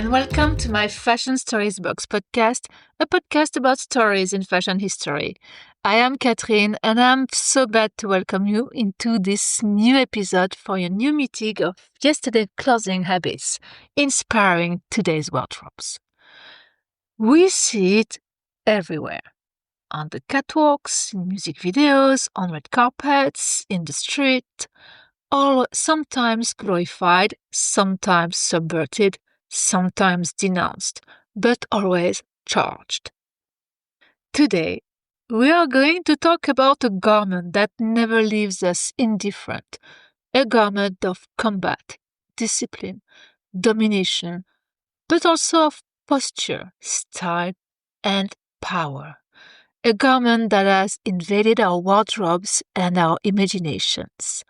and welcome to my Fashion Stories Box podcast, a podcast about stories in fashion history. I am Catherine, and I'm so glad to welcome you into this new episode for your new meeting of yesterday's clothing habits, inspiring today's wardrobes. We see it everywhere. On the catwalks, in music videos, on red carpets, in the street, all sometimes glorified, sometimes subverted, sometimes denounced, but always charged. Today, we are going to talk about a garment that never leaves us indifferent, a garment of combat, discipline, domination, but also of posture, style, and power. A garment that has invaded our wardrobes and our imaginations.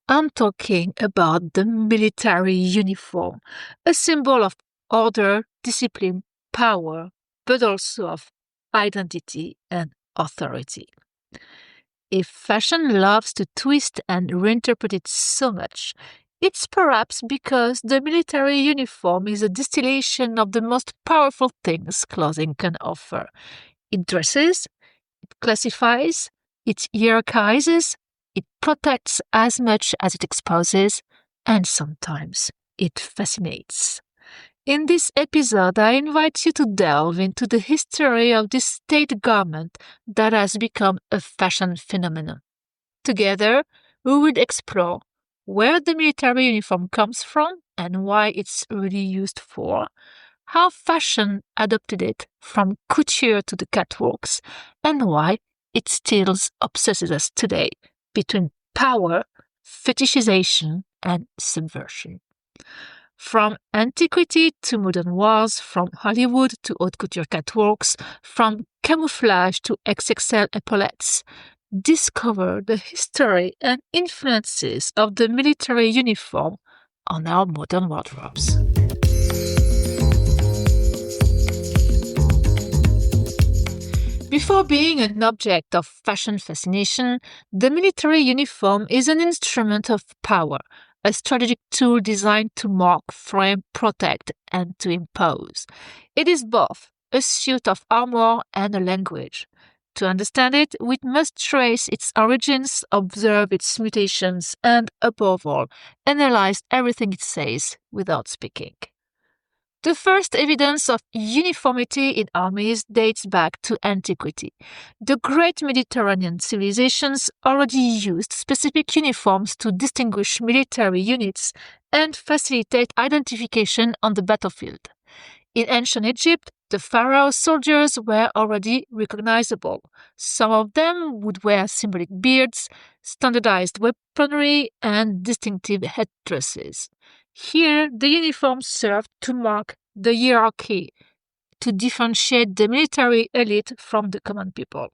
I'm talking about the military uniform, a symbol of order, discipline, power, but also of identity and authority. If fashion loves to twist and reinterpret it so much, it's perhaps because the military uniform is a distillation of the most powerful things clothing can offer. It dresses, it classifies, it hierarchizes, it protects as much as it exposes, and sometimes it fascinates. In this episode, I invite you to delve into the history of this state garment that has become a fashion phenomenon. Together, we will explore where the military uniform comes from and why it's really used for, how fashion adopted it from couture to the catwalks, and why it still obsesses us today between power, fetishization, and subversion. From antiquity to modern wars, from Hollywood to haute couture catwalks, from camouflage to XXL epaulettes, discover the history and influences of the military uniform on our modern wardrobes. Before being an object of fashion fascination, the military uniform is an instrument of power, a strategic tool designed to mark, frame, protect, and to impose. It is both a suit of armor and a language. To understand it, we must trace its origins, observe its mutations, and, above all, analyze everything it says without speaking. The first evidence of uniformity in armies dates back to antiquity. The great Mediterranean civilizations already used specific uniforms to distinguish military units and facilitate identification on the battlefield. In ancient Egypt, the pharaoh's soldiers were already recognizable. Some of them would wear symbolic beards, standardized weaponry, and distinctive headdresses. Here, the uniform served to mark the hierarchy, to differentiate the military elite from the common people.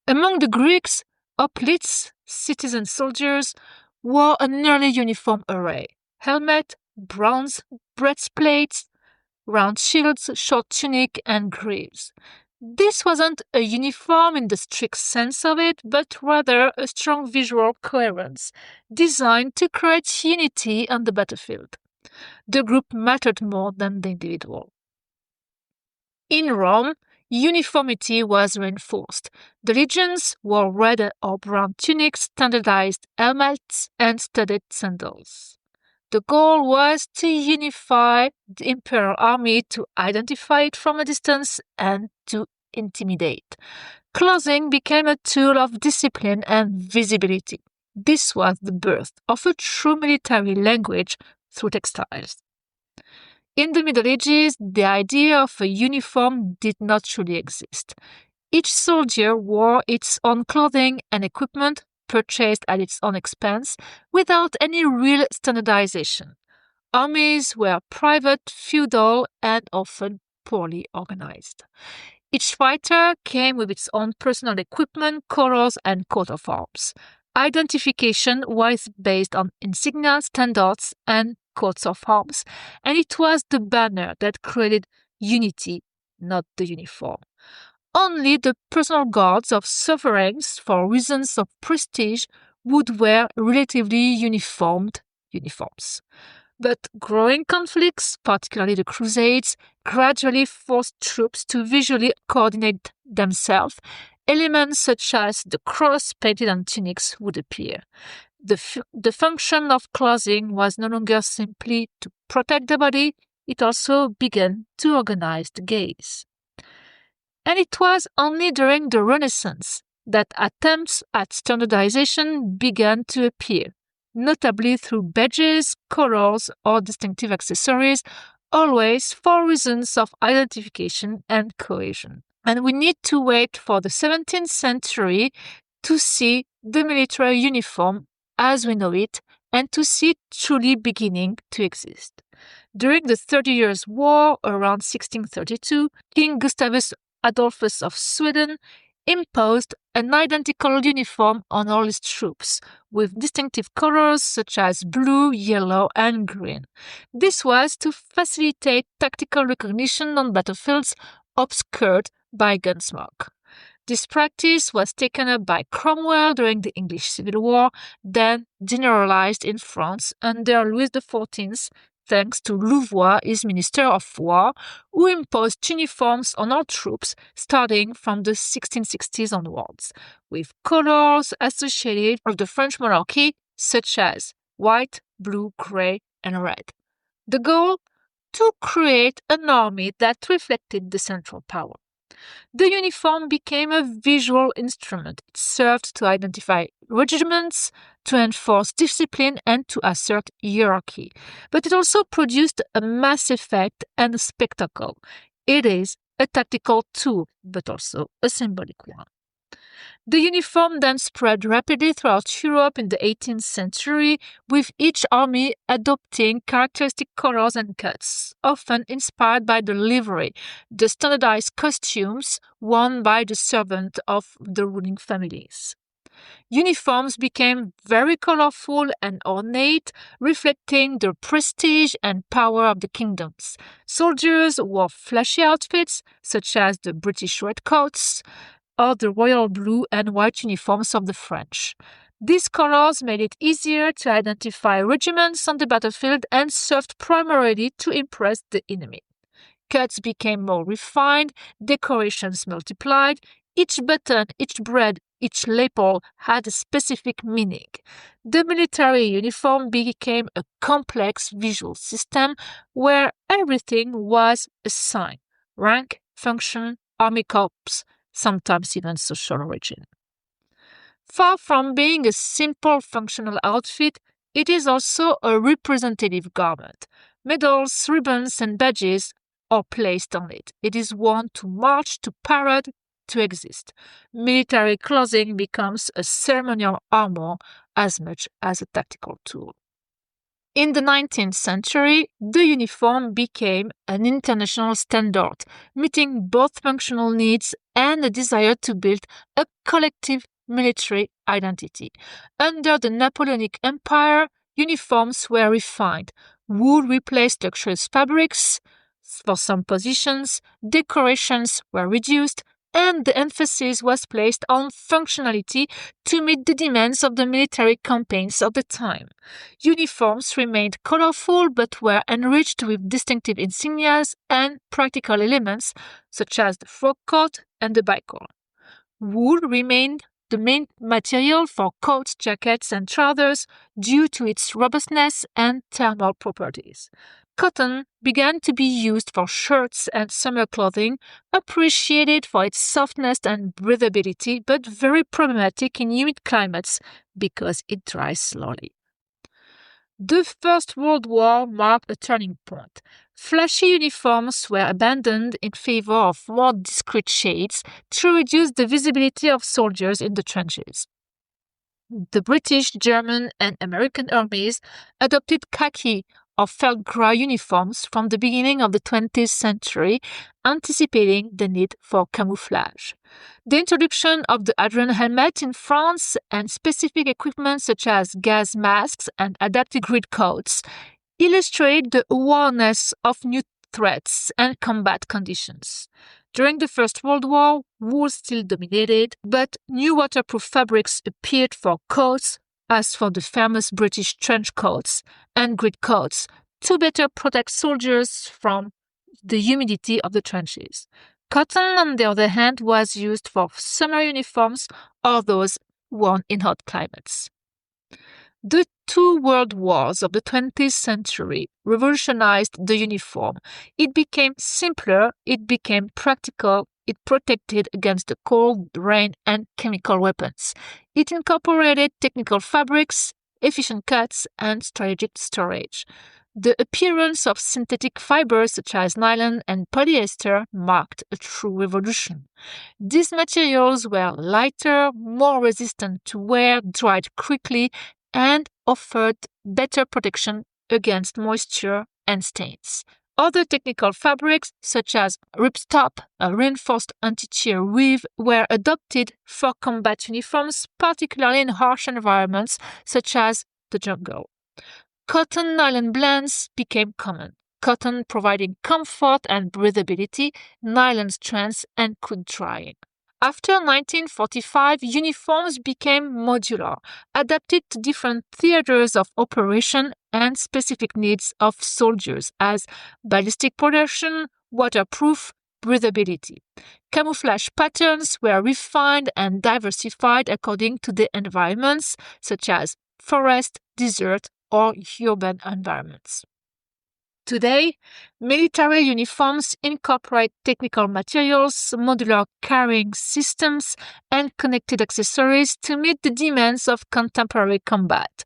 Among the Greeks, hoplites, citizen soldiers, wore an early uniform array: helmet, bronze, breastplates, round shields, short tunic, and greaves. This wasn't a uniform in the strict sense of it, but rather a strong visual coherence, designed to create unity on the battlefield. The group mattered more than the individual. In Rome, uniformity was reinforced. The legions wore red or brown tunics, standardized helmets, and studded sandals. The goal was to unify the imperial army, to identify it from a distance, and to intimidate. Clothing became a tool of discipline and visibility. This was the birth of a true military language through textiles. In the Middle Ages, the idea of a uniform did not truly exist. Each soldier wore its own clothing and equipment, purchased at its own expense, without any real standardization. Armies were private, feudal, and often poorly organized. Each fighter came with its own personal equipment, colors, and coat of arms. Identification was based on insignia, standards, and coats of arms, and it was the banner that created unity, not the uniform. Only the personal guards of sovereigns, for reasons of prestige, would wear relatively uniformed uniforms. But growing conflicts, particularly the Crusades, gradually forced troops to visually coordinate themselves. Elements such as the cross painted on tunics would appear. The function of clothing was no longer simply to protect the body, it also began to organize the gaze. And it was only during the Renaissance that attempts at standardization began to appear, notably through badges, colors, or distinctive accessories, always for reasons of identification and cohesion. And we need to wait for the 17th century to see the military uniform as we know it and to see it truly beginning to exist. During the 30 Years' War around 1632, King Gustavus Adolphus of Sweden imposed an identical uniform on all his troops, with distinctive colors such as blue, yellow, and green. This was to facilitate tactical recognition on battlefields obscured by gun smoke. This practice was taken up by Cromwell during the English Civil War, then generalized in France under Louis XIV, thanks to Louvois, his Minister of War, who imposed uniforms on all troops starting from the 1660s onwards, with colors associated with the French monarchy such as white, blue, grey, and red. The goal? To create an army that reflected the central power. The uniform became a visual instrument. It served to identify regiments, to enforce discipline, and to assert hierarchy. But it also produced a mass effect and a spectacle. It is a tactical tool, but also a symbolic one. The uniform then spread rapidly throughout Europe in the 18th century, with each army adopting characteristic colors and cuts, often inspired by the livery, the standardized costumes worn by the servants of the ruling families. Uniforms became very colorful and ornate, reflecting the prestige and power of the kingdoms. Soldiers wore flashy outfits, such as the British Redcoats, or the royal blue and white uniforms of the French. These colors made it easier to identify regiments on the battlefield and served primarily to impress the enemy. Cuts became more refined, decorations multiplied, each button, each brand, each lapel had a specific meaning. The military uniform became a complex visual system where everything was a sign: rank, function, army corps, sometimes even social origin. Far from being a simple functional outfit, it is also a representative garment. Medals, ribbons, and badges are placed on it. It is worn to march, to parade, to exist. Military clothing becomes a ceremonial armor as much as a tactical tool. In the 19th century, the uniform became an international standard, meeting both functional needs and a desire to build a collective military identity. Under the Napoleonic Empire, uniforms were refined. Wool replaced luxurious fabrics. For some positions, decorations were reduced, and the emphasis was placed on functionality to meet the demands of the military campaigns of the time. Uniforms remained colorful but were enriched with distinctive insignias and practical elements such as the frock coat and the bicolor. Wool remained the main material for coats, jackets, and trousers due to its robustness and thermal properties. Cotton began to be used for shirts and summer clothing, appreciated for its softness and breathability, but very problematic in humid climates because it dries slowly. The First World War marked a turning point. Flashy uniforms were abandoned in favor of more discreet shades to reduce the visibility of soldiers in the trenches. The British, German, and American armies adopted khaki or felt gray uniforms from the beginning of the 20th century, anticipating the need for camouflage. The introduction of the hadron helmet in France and specific equipment such as gas masks and adapted grid coats illustrate the awareness of new threats and combat conditions. During the First World War, wool still dominated, but new waterproof fabrics appeared for coats, as for the famous British trench coats and grid coats, to better protect soldiers from the humidity of the trenches. Cotton, on the other hand, was used for summer uniforms or those worn in hot climates. The two world wars of the 20th century revolutionized the uniform. It became simpler, it became practical, it protected against the cold, rain, and chemical weapons. It incorporated technical fabrics, efficient cuts, and strategic storage. The appearance of synthetic fibers such as nylon and polyester marked a true revolution. These materials were lighter, more resistant to wear, dried quickly, and offered better protection against moisture and stains. Other technical fabrics, such as ripstop, a reinforced anti-tear weave, were adopted for combat uniforms, particularly in harsh environments such as the jungle. Cotton-nylon blends became common, cotton providing comfort and breathability, nylon strength, and quick drying. After 1945, uniforms became modular, adapted to different theaters of operation and specific needs of soldiers as ballistic protection, waterproof, breathability. Camouflage patterns were refined and diversified according to the environments, such as forest, desert, or urban environments. Today, military uniforms incorporate technical materials, modular carrying systems, and connected accessories to meet the demands of contemporary combat.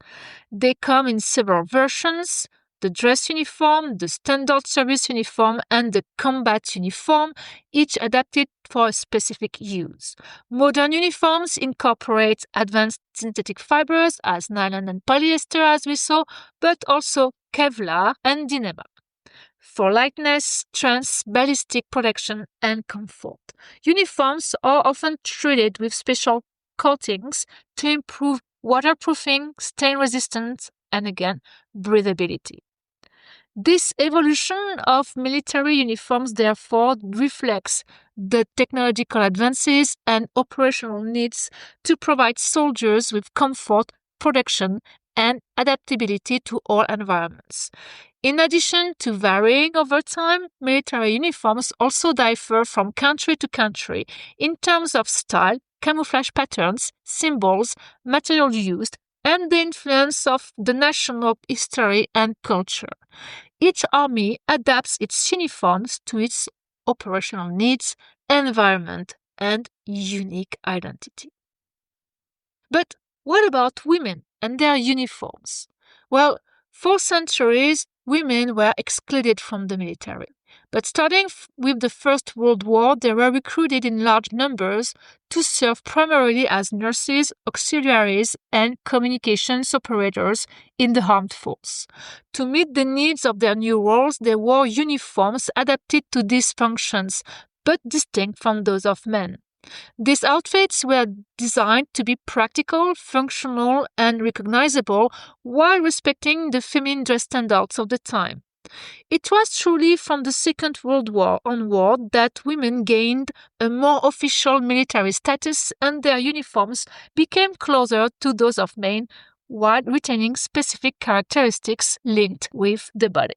They come in several versions: the dress uniform, the standard service uniform, and the combat uniform, each adapted for a specific use. Modern uniforms incorporate advanced synthetic fibers as nylon and polyester, as we saw, but also Kevlar and Dyneema for lightness, strength, ballistic protection, and comfort. Uniforms are often treated with special coatings to improve waterproofing, stain resistance, and again, breathability. This evolution of military uniforms therefore reflects the technological advances and operational needs to provide soldiers with comfort, protection, and adaptability to all environments. In addition to varying over time, military uniforms also differ from country to country in terms of style, camouflage patterns, symbols, material used, and the influence of the national history and culture. Each army adapts its uniforms to its operational needs, environment, and unique identity. But what about women and their uniforms? Well, for centuries, women were excluded from the military. But starting with the First World War, they were recruited in large numbers to serve primarily as nurses, auxiliaries, and communications operators in the armed force. To meet the needs of their new roles, they wore uniforms adapted to these functions, but distinct from those of men. These outfits were designed to be practical, functional, and recognizable while respecting the feminine dress standards of the time. It was truly from the Second World War onward that women gained a more official military status and their uniforms became closer to those of men while retaining specific characteristics linked with the body.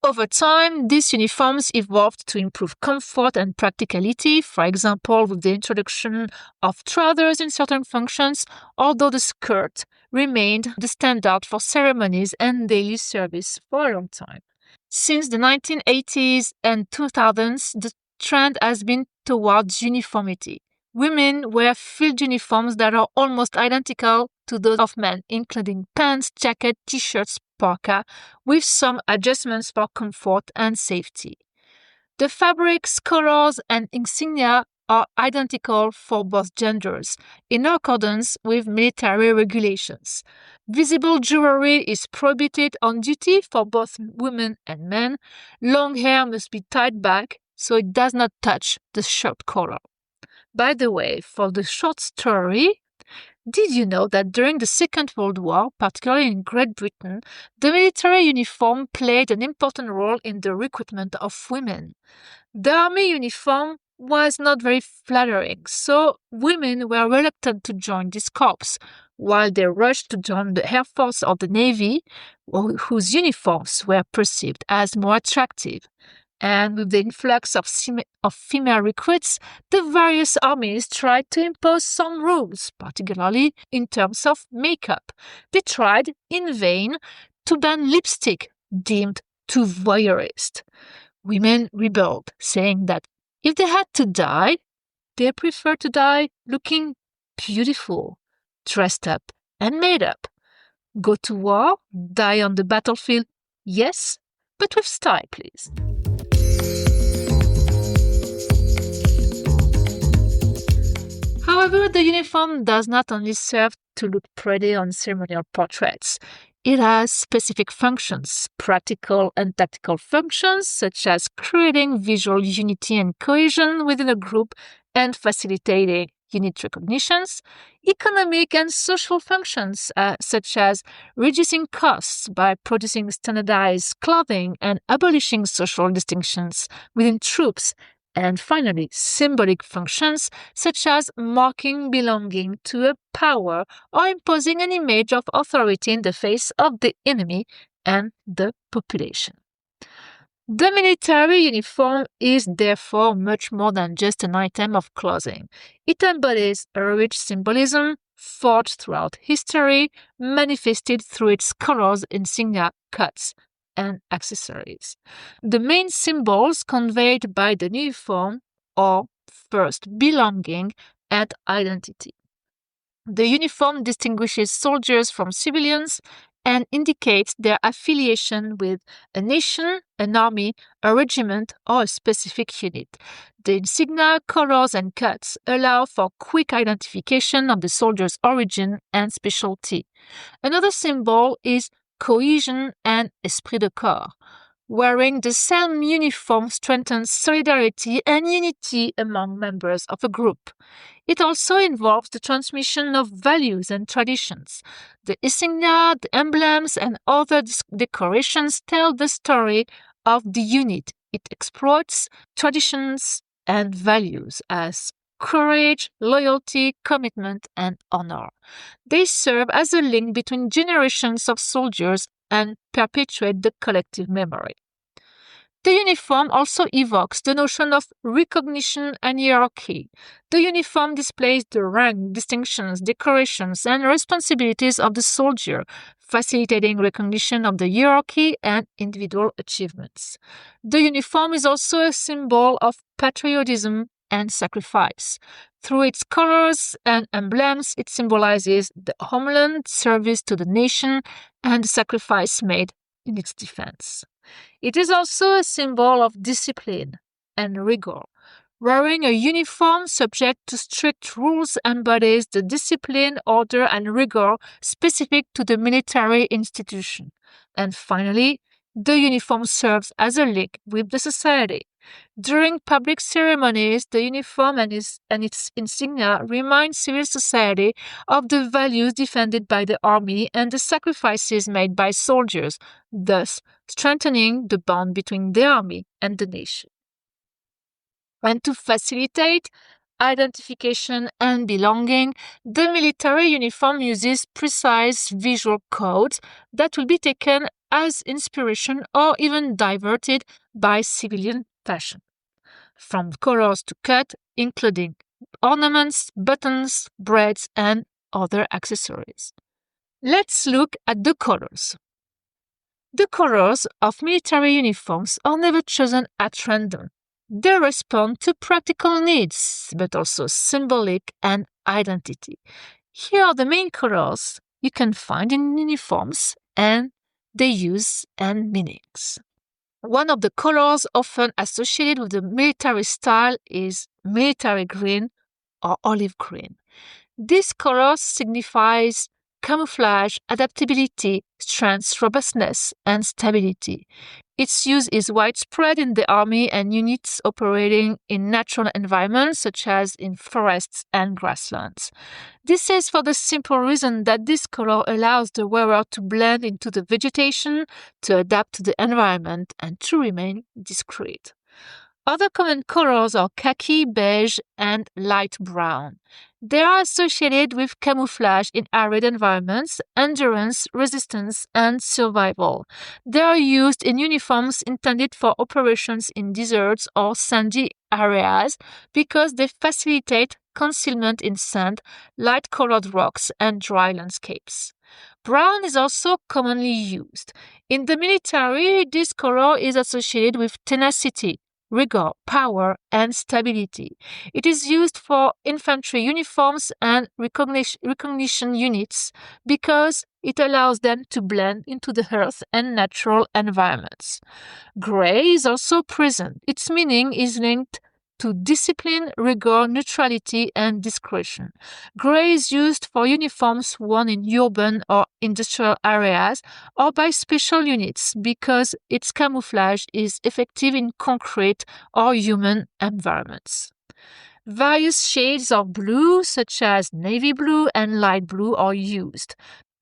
Over time, these uniforms evolved to improve comfort and practicality, for example, with the introduction of trousers in certain functions, although the skirt remained the standard for ceremonies and daily service for a long time. Since the 1980s and 2000s, the trend has been towards uniformity. Women wear field uniforms that are almost identical to those of men, including pants, jacket, t-shirts, parka, with some adjustments for comfort and safety. The fabrics, colors, and insignia are identical for both genders, in accordance with military regulations. Visible jewelry is prohibited on duty for both women and men. Long hair must be tied back so it does not touch the shirt collar. By the way, for the short story, did you know that during the Second World War, particularly in Great Britain, the military uniform played an important role in the recruitment of women? The army uniform was not very flattering, so women were reluctant to join this corps, while they rushed to join the Air Force or the Navy, whose uniforms were perceived as more attractive. And with the influx of female recruits, the various armies tried to impose some rules, particularly in terms of makeup. They tried, in vain, to ban lipstick, deemed too voyeurist. Women rebelled, saying that if they had to die, they preferred to die looking beautiful, dressed up, and made up. Go to war, die on the battlefield, yes, but with style, please. However, the uniform does not only serve to look pretty on ceremonial portraits. It has specific functions, practical and tactical functions, such as creating visual unity and cohesion within a group and facilitating unit recognitions, economic and social functions, such as reducing costs by producing standardized clothing and abolishing social distinctions within troops, and finally, symbolic functions such as marking belonging to a power or imposing an image of authority in the face of the enemy and the population. The military uniform is therefore much more than just an item of clothing. It embodies a rich symbolism forged throughout history, manifested through its colors, insignia, cuts, and accessories. The main symbols conveyed by the uniform are first belonging and identity. The uniform distinguishes soldiers from civilians and indicates their affiliation with a nation, an army, a regiment, or a specific unit. The insignia, colors, and cuts allow for quick identification of the soldier's origin and specialty. Another symbol is cohesion and esprit de corps. Wearing the same uniform strengthens solidarity and unity among members of a group. It also involves the transmission of values and traditions. The insignia, the emblems, and other decorations tell the story of the unit. It exploits traditions and values as courage, loyalty, commitment, and honor. They serve as a link between generations of soldiers and perpetuate the collective memory. The uniform also evokes the notion of recognition and hierarchy. The uniform displays the rank, distinctions, decorations, and responsibilities of the soldier, facilitating recognition of the hierarchy and individual achievements. The uniform is also a symbol of patriotism and sacrifice. Through its colors and emblems, it symbolizes the homeland, service to the nation, and the sacrifice made in its defense. It is also a symbol of discipline and rigor. Wearing a uniform subject to strict rules embodies the discipline, order, and rigor specific to the military institution. And finally, the uniform serves as a link with the society. During public ceremonies, the uniform and its insignia remind civil society of the values defended by the army and the sacrifices made by soldiers, thus strengthening the bond between the army and the nation. And to facilitate identification and belonging, the military uniform uses precise visual codes that will be taken as inspiration or even diverted by civilian fashion. From colors to cut, including ornaments, buttons, braids, and other accessories. Let's look at the colors. The colors of military uniforms are never chosen at random. They respond to practical needs, but also symbolic and identity. Here are the main colors you can find in uniforms and their use and meanings. One of the colors often associated with the military style is military green or olive green. This color signifies camouflage, adaptability, strength, robustness, and stability. Its use is widespread in the army and units operating in natural environments such as in forests and grasslands. This is for the simple reason that this color allows the wearer to blend into the vegetation, to adapt to the environment, and to remain discreet. Other common colors are khaki, beige, and light brown. They are associated with camouflage in arid environments, endurance, resistance, and survival. They are used in uniforms intended for operations in deserts or sandy areas because they facilitate concealment in sand, light-colored rocks, and dry landscapes. Brown is also commonly used. In the military, this color is associated with tenacity, rigor, power, and stability. It is used for infantry uniforms and recognition units because it allows them to blend into the earth and natural environments. Gray is also present. Its meaning is linked to discipline, rigor, neutrality, and discretion. Gray is used for uniforms worn in urban or industrial areas or by special units because its camouflage is effective in concrete or human environments. Various shades of blue, such as navy blue and light blue, are used.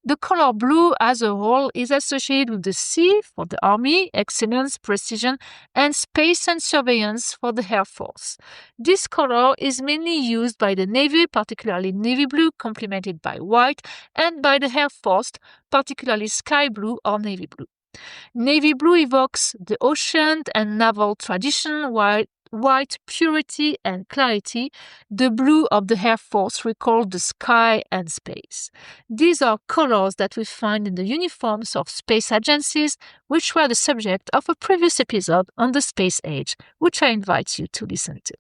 The color blue as a whole is associated with the sea for the army, excellence, precision, and space and surveillance for the Air Force. This color is mainly used by the Navy, particularly navy blue, complemented by white, and by the Air Force, particularly sky blue or navy blue. Navy blue evokes the ocean and naval tradition, while white purity and clarity, the blue of the Air Force recalls the sky and space. These are colors that we find in the uniforms of space agencies, which were the subject of a previous episode on the space age, which I invite you to listen to.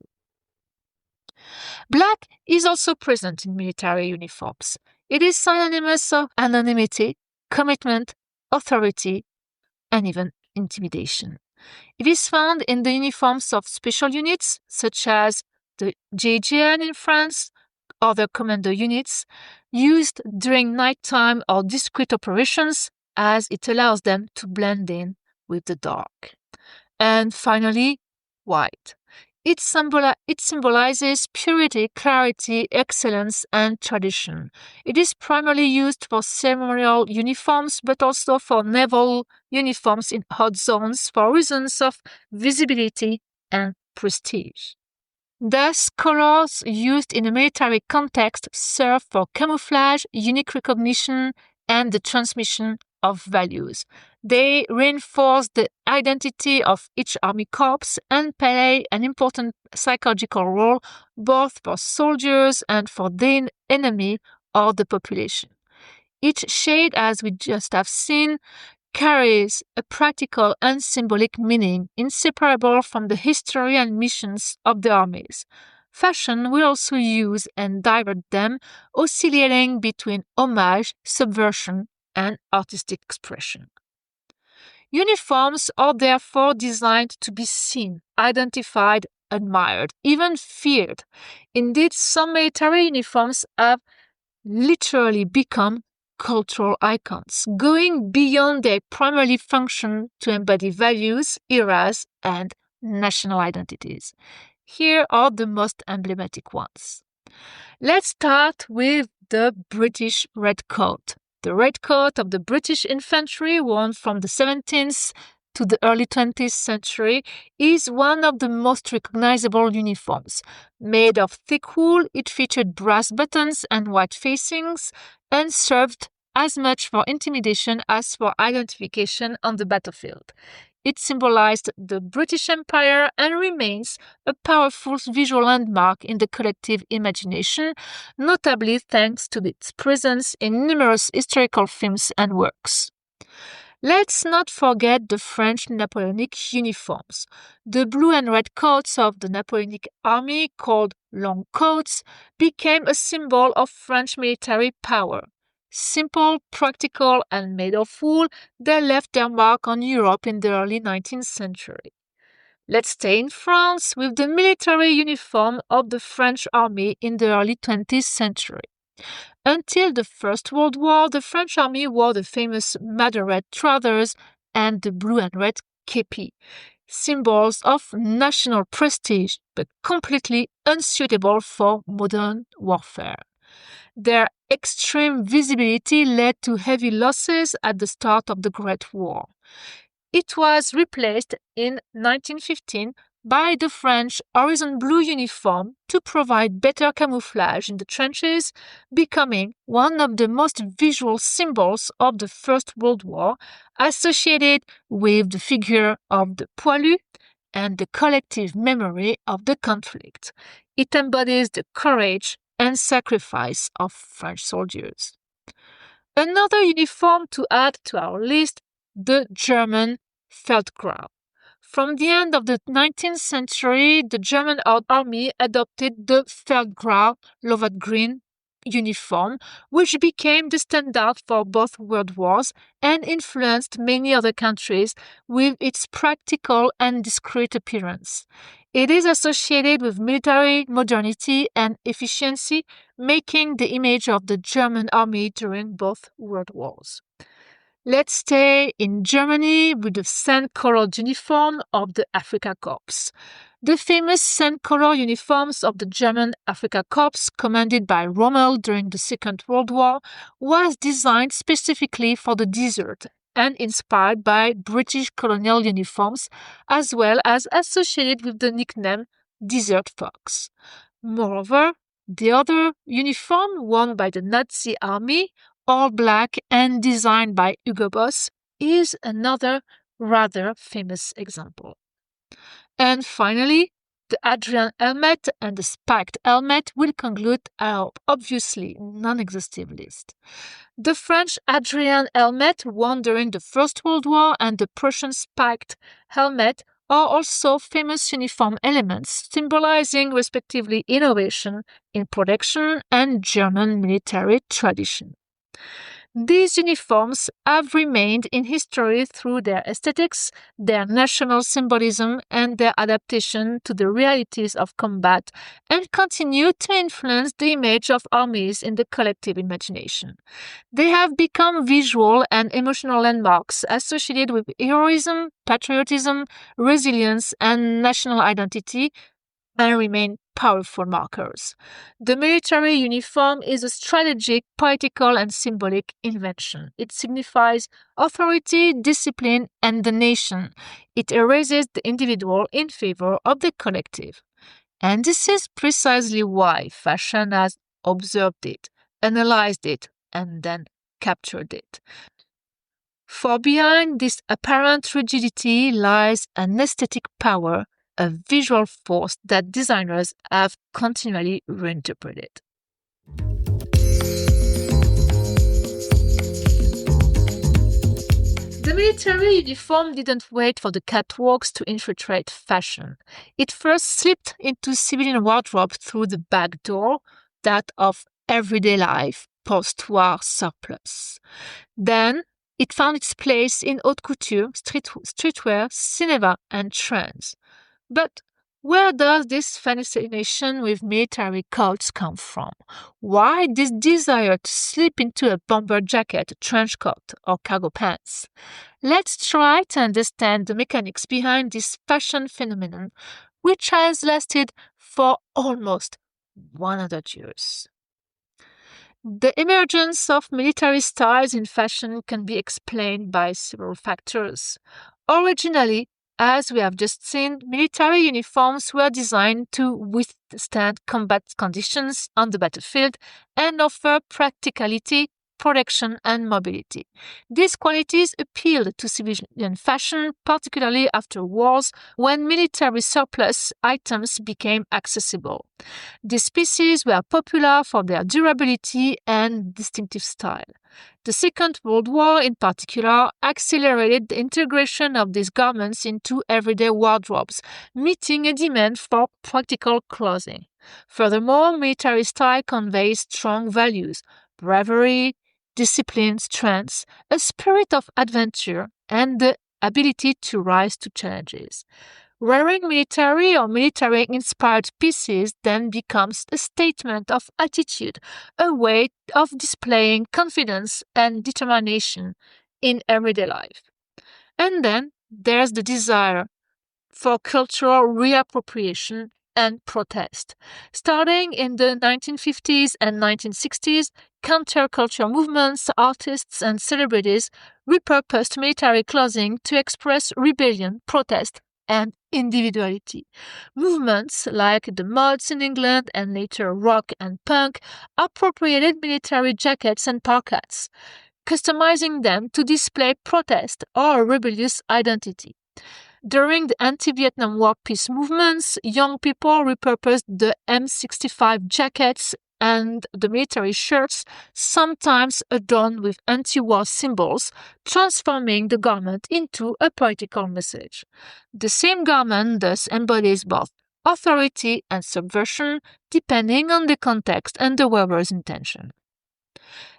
Black is also present in military uniforms. It is synonymous of anonymity, commitment, authority, and even intimidation. It is found in the uniforms of special units such as the GIGN in France, other commando units, used during nighttime or discrete operations as it allows them to blend in with the dark. And finally, white. It symbolizes purity, clarity, excellence, and tradition. It is primarily used for ceremonial uniforms, but also for naval uniforms in hot zones for reasons of visibility and prestige. Thus, colors used in a military context serve for camouflage, unique recognition, and the transmission of values. They reinforce the identity of each army corps and play an important psychological role both for soldiers and for the enemy or the population. Each shade, as we just have seen, carries a practical and symbolic meaning inseparable from the history and missions of the armies. Fashion will also use and divert them, oscillating between homage, subversion, and artistic expression. Uniforms are therefore designed to be seen, identified, admired, even feared. Indeed, some military uniforms have literally become cultural icons, going beyond their primary function to embody values, eras, and national identities. Here are the most emblematic ones. Let's start with the British Redcoat. The redcoat of the British infantry, worn from the 17th to the early 20th century, is one of the most recognizable uniforms. Made of thick wool, it featured brass buttons and white facings and served as much for intimidation as for identification on the battlefield. It symbolized the British Empire and remains a powerful visual landmark in the collective imagination, notably thanks to its presence in numerous historical films and works. Let's not forget the French Napoleonic uniforms. The blue and red coats of the Napoleonic army, called long coats, became a symbol of French military power. Simple, practical, and made of wool, they left their mark on Europe in the early 19th century. Let's stay in France with the military uniform of the French army in the early 20th century. Until the First World War, the French army wore the famous madder trousers and the blue and red képi, symbols of national prestige but completely unsuitable for modern warfare. Their extreme visibility led to heavy losses at the start of the Great War. It was replaced in 1915 by the French horizon blue uniform to provide better camouflage in the trenches, becoming one of the most visual symbols of the First World War, associated with the figure of the poilu and the collective memory of the conflict. It embodies the courage and sacrifice of French soldiers. Another uniform to add to our list, the German Feldgrau. From the end of the 19th century, the German army adopted the Feldgrau Lovat green uniform, which became the standard for both world wars and influenced many other countries with its practical and discreet appearance. It is associated with military modernity and efficiency, making the image of the German army during both world wars. Let's stay in Germany with the sand-colored uniform of the Afrika Korps. The famous sand-color uniforms of the German Afrika Korps, commanded by Rommel during the Second World War, was designed specifically for the desert and inspired by British colonial uniforms, as well as associated with the nickname Desert Fox. Moreover, the other uniform worn by the Nazi army, all black and designed by Hugo Boss, is another rather famous example. And finally, the Adrian helmet and the spiked helmet will conclude our obviously non-exhaustive list. The French Adrian helmet worn during the First World War and the Prussian spiked helmet are also famous uniform elements symbolizing respectively innovation in production and German military tradition. These uniforms have remained in history through their aesthetics, their national symbolism, and their adaptation to the realities of combat, and continue to influence the image of armies in the collective imagination. They have become visual and emotional landmarks associated with heroism, patriotism, resilience, and national identity, and remain powerful markers. The military uniform is a strategic, poetical, and symbolic invention. It signifies authority, discipline, and the nation. It erases the individual in favor of the collective. And this is precisely why fashion has observed it, analyzed it, and then captured it. For behind this apparent rigidity lies an aesthetic power, a visual force that designers have continually reinterpreted. The military uniform didn't wait for the catwalks to infiltrate fashion. It first slipped into civilian wardrobe through the back door, that of everyday life, post-war surplus. Then it found its place in haute couture, streetwear, cinema, and trends. But where does this fascination with military coats come from? Why this desire to slip into a bomber jacket, a trench coat, or cargo pants? Let's try to understand the mechanics behind this fashion phenomenon, which has lasted for almost 100 years. The emergence of military styles in fashion can be explained by several factors. Originally, as we have just seen, military uniforms were designed to withstand combat conditions on the battlefield and offer practicality, protection, and mobility. These qualities appealed to civilian fashion, particularly after wars when military surplus items became accessible. These pieces were popular for their durability and distinctive style. The Second World War, in particular, accelerated the integration of these garments into everyday wardrobes, meeting a demand for practical clothing. Furthermore, military style conveys strong values: bravery, discipline, strength, a spirit of adventure, and the ability to rise to challenges. Wearing military or military-inspired pieces then becomes a statement of attitude, a way of displaying confidence and determination in everyday life. And then there's the desire for cultural reappropriation and protest. Starting in the 1950s and 1960s, counterculture movements, artists, and celebrities repurposed military clothing to express rebellion, protest, and individuality. Movements like the mods in England and later rock and punk appropriated military jackets and parkas, customizing them to display protest or rebellious identity. During the anti-Vietnam War peace movements, young people repurposed the M65 jackets and the military shirts, sometimes adorned with anti-war symbols, transforming the garment into a political message. The same garment thus embodies both authority and subversion, depending on the context and the wearer's intention.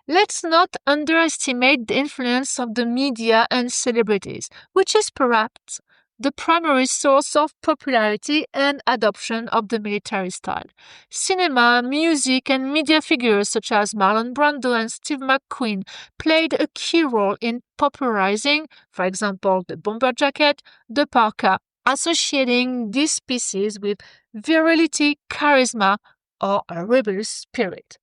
Let's not underestimate the influence of the media and celebrities, which is perhaps the primary source of popularity and adoption of the military style. Cinema, music, and media figures such as Marlon Brando and Steve McQueen played a key role in popularizing, for example, the bomber jacket, the parka, associating these pieces with virility, charisma, or a rebellious spirit.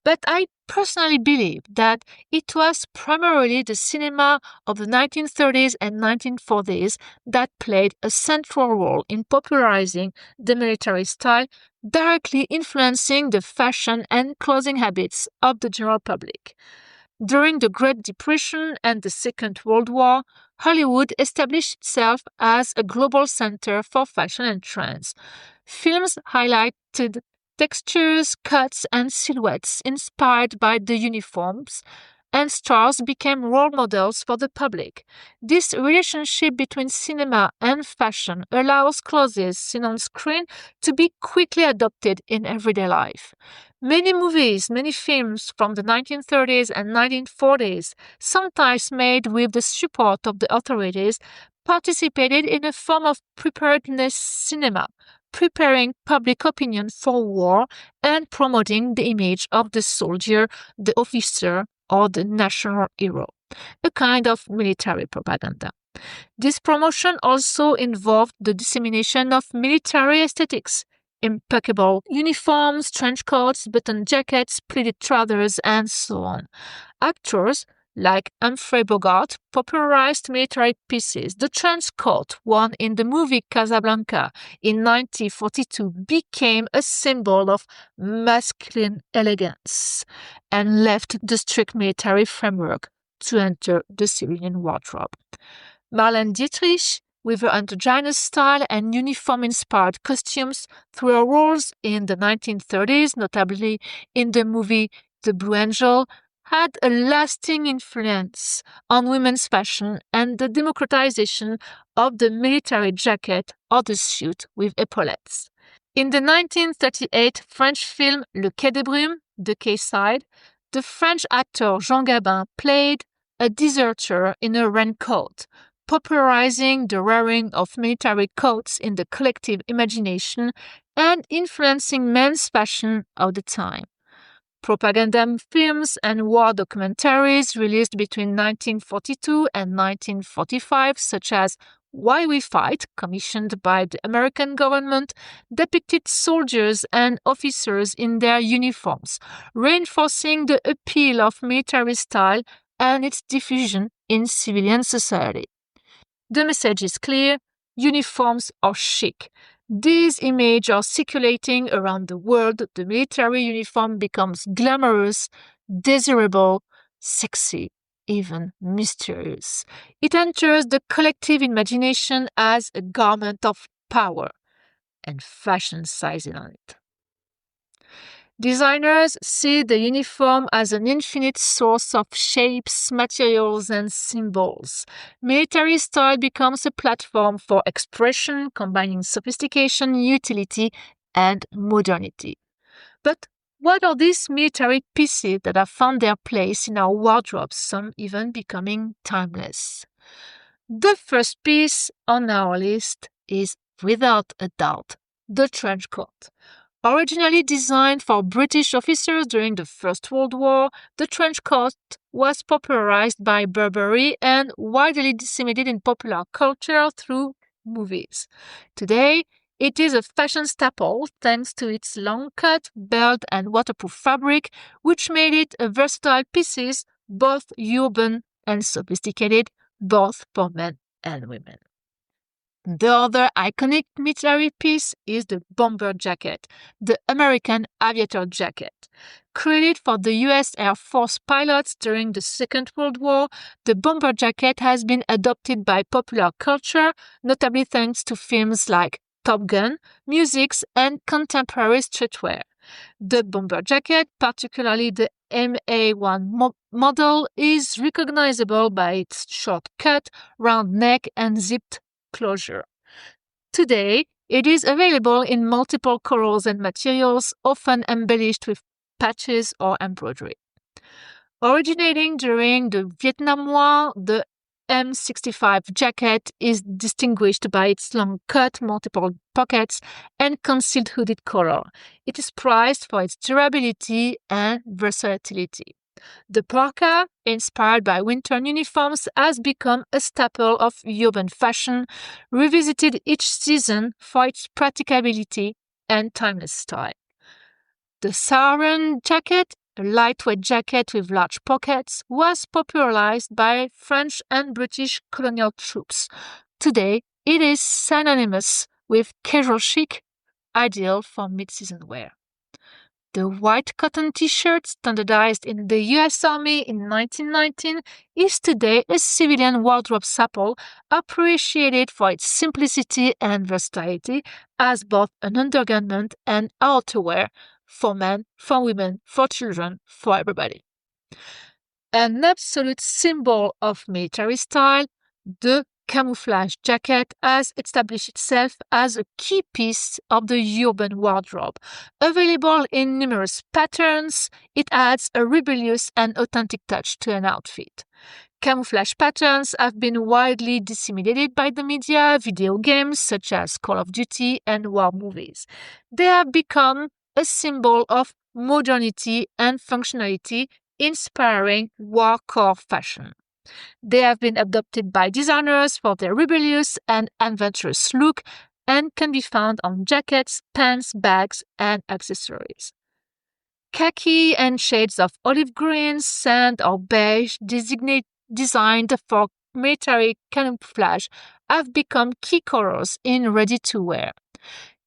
But I personally believe that it was primarily the cinema of the 1930s and 1940s that played a central role in popularizing the military style, directly influencing the fashion and clothing habits of the general public. During the Great Depression and the Second World War, Hollywood established itself as a global center for fashion and trends. Films highlighted textures, cuts, and silhouettes inspired by the uniforms, and stars became role models for the public. This relationship between cinema and fashion allows clothes seen on screen to be quickly adopted in everyday life. Many movies, many films from the 1930s and 1940s, sometimes made with the support of the authorities, participated in a form of preparedness cinema, preparing public opinion for war and promoting the image of the soldier, the officer, or the national hero, a kind of military propaganda. This promotion also involved the dissemination of military aesthetics, impeccable uniforms, trench coats, button jackets, pleated trousers, and so on. Actors like Humphrey Bogart popularized military pieces. The trench coat worn in the movie Casablanca in 1942 became a symbol of masculine elegance and left the strict military framework to enter the civilian wardrobe. Marlene Dietrich, with her androgynous style and uniform-inspired costumes through her roles in the 1930s, notably in the movie The Blue Angel, had a lasting influence on women's fashion and the democratization of the military jacket or the suit with epaulettes. In the 1938 French film Le Quai des Brumes, The Quayside, the French actor Jean Gabin played a deserter in a raincoat, popularizing the wearing of military coats in the collective imagination and influencing men's fashion of the time. Propaganda films and war documentaries released between 1942 and 1945, such as Why We Fight, commissioned by the American government, depicted soldiers and officers in their uniforms, reinforcing the appeal of military style and its diffusion in civilian society. The message is clear: uniforms are chic. These images are circulating around the world. The military uniform becomes glamorous, desirable, sexy, even mysterious. It enters the collective imagination as a garment of power, and fashion sizes on it. Designers see the uniform as an infinite source of shapes, materials, and symbols. Military style becomes a platform for expression, combining sophistication, utility, and modernity. But what are these military pieces that have found their place in our wardrobes, some even becoming timeless? The first piece on our list is, without a doubt, the trench coat. Originally designed for British officers during the First World War, the trench coat was popularized by Burberry and widely disseminated in popular culture through movies. Today, it is a fashion staple thanks to its long cut, belt, and waterproof fabric, which made it a versatile piece, both urban and sophisticated, both for men and women. The other iconic military piece is the bomber jacket, the American aviator jacket. Created for the US Air Force pilots during the Second World War, the bomber jacket has been adopted by popular culture, notably thanks to films like Top Gun, music, and contemporary streetwear. The bomber jacket, particularly the MA1 model, is recognizable by its short cut, round neck, and zipped closure. Today, it is available in multiple colors and materials, often embellished with patches or embroidery. Originating during the Vietnam War, the M65 jacket is distinguished by its long cut, multiple pockets, and concealed hooded collar. It is prized for its durability and versatility. The parka, inspired by winter uniforms, has become a staple of urban fashion, revisited each season for its practicability and timeless style. The saran jacket, a lightweight jacket with large pockets, was popularized by French and British colonial troops. Today, it is synonymous with casual chic, ideal for mid-season wear. The white cotton t-shirt, standardized in the US Army in 1919, is today a civilian wardrobe staple appreciated for its simplicity and versatility as both an undergarment and outerwear for men, for women, for children, for everybody. An absolute symbol of military style, the camouflage jacket has established itself as a key piece of the urban wardrobe. Available in numerous patterns, it adds a rebellious and authentic touch to an outfit. Camouflage patterns have been widely disseminated by the media, video games such as Call of Duty and war movies. They have become a symbol of modernity and functionality, inspiring warcore fashion. They have been adopted by designers for their rebellious and adventurous look and can be found on jackets, pants, bags, and accessories. Khaki and shades of olive green, sand, or beige, designed for military camouflage, have become key colors in ready-to-wear.